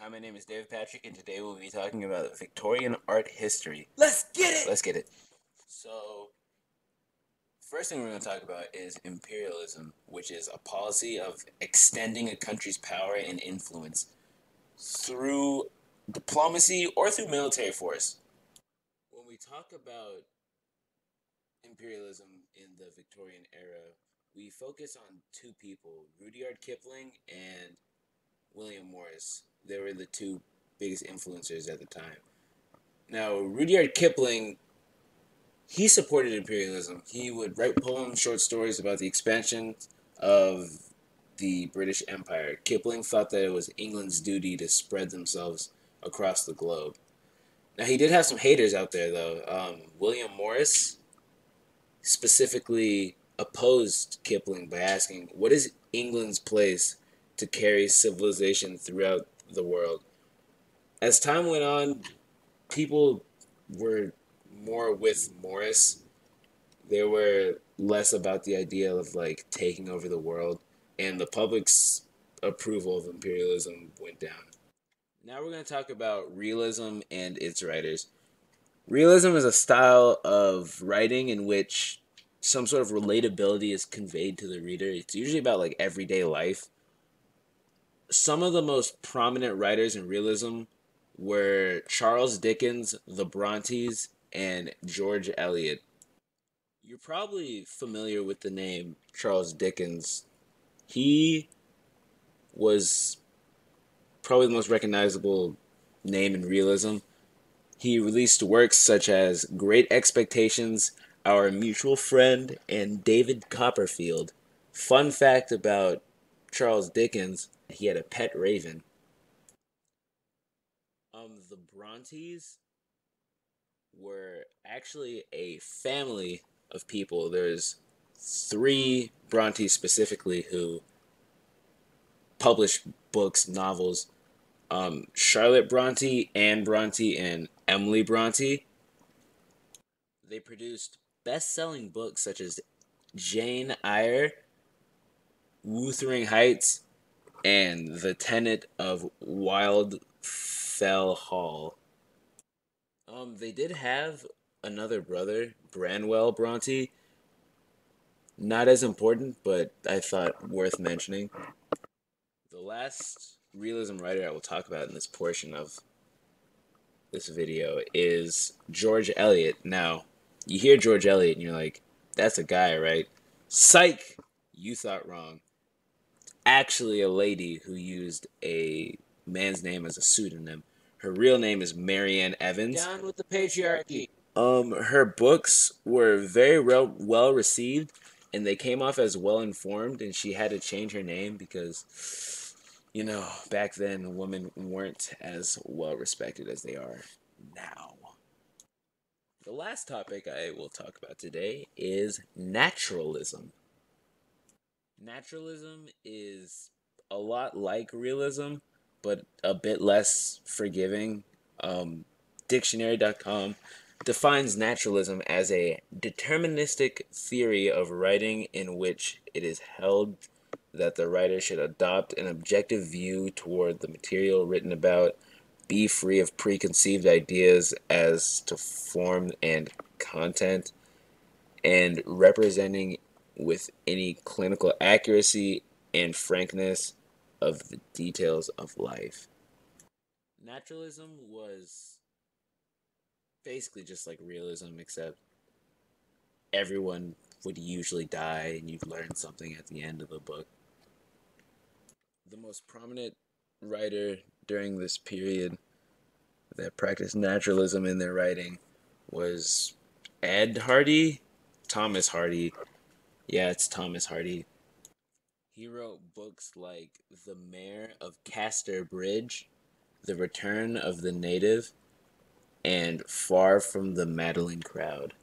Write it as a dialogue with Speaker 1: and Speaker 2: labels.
Speaker 1: Hi, my name is David Patrick, and today we'll be talking about Victorian art history.
Speaker 2: Let's get it!
Speaker 1: Let's get it. So, first thing we're going to talk about is imperialism, which is a policy of extending a country's power and influence through diplomacy or through military force. When we talk about imperialism in the Victorian era, we focus on two people, Rudyard Kipling and William Morris. They were the two biggest influencers at the time. Now, Rudyard Kipling, he supported imperialism. He would write poems, short stories about the expansion of the British Empire. Kipling thought that it was England's duty to spread themselves across the globe. Now, he did have some haters out there, though. William Morris specifically opposed Kipling by asking, what is England's place to carry civilization throughout the world? As time went on, people were more with Morris. They were less about the idea of like taking over the world, and the public's approval of imperialism went down. Now we're going to talk about realism and its writers. Realism is a style of writing in which some sort of relatability is conveyed to the reader. It's usually about like everyday life. Some of the most prominent writers in realism were Charles Dickens, the Brontes, and George Eliot. You're probably familiar with the name Charles Dickens. He was probably the most recognizable name in realism. He released works such as Great Expectations, Our Mutual Friend, and David Copperfield. Fun fact about Charles Dickens, he had a pet raven. The Brontes were actually a family of people. There's three Brontes specifically who published books, novels. Charlotte Bronte, Anne Bronte, and Emily Bronte. They produced best-selling books such as Jane Eyre, Wuthering Heights, and The Tenet of Wildfell Hall. They did have another brother, Branwell Bronte. Not as important, but I thought worth mentioning. The last realism writer I will talk about in this portion of this video is George Eliot. Now, you hear George Eliot and you're like, that's a guy, right? Psych! You thought wrong. Actually a lady who used a man's name as a pseudonym. Her real name is Marianne Evans.
Speaker 2: Down with the patriarchy.
Speaker 1: Her books were very well received, and they came off as well informed, and she had to change her name because, you know, back then women weren't as well respected as they are now. The last topic I will talk about today is naturalism. Naturalism is a lot like realism, but a bit less forgiving. Dictionary.com defines naturalism as a deterministic theory of writing in which it is held that the writer should adopt an objective view toward the material written about, be free of preconceived ideas as to form and content, and representing with any clinical accuracy and frankness of the details of life. Naturalism was basically just like realism, except everyone would usually die and you'd learn something at the end of the book. The most prominent writer during this period that practiced naturalism in their writing was Ed Hardy, Thomas Hardy. Yeah, it's Thomas Hardy. He wrote books like The Mayor of Castor Bridge, The Return of the Native, and Far from the Maddling Crowd.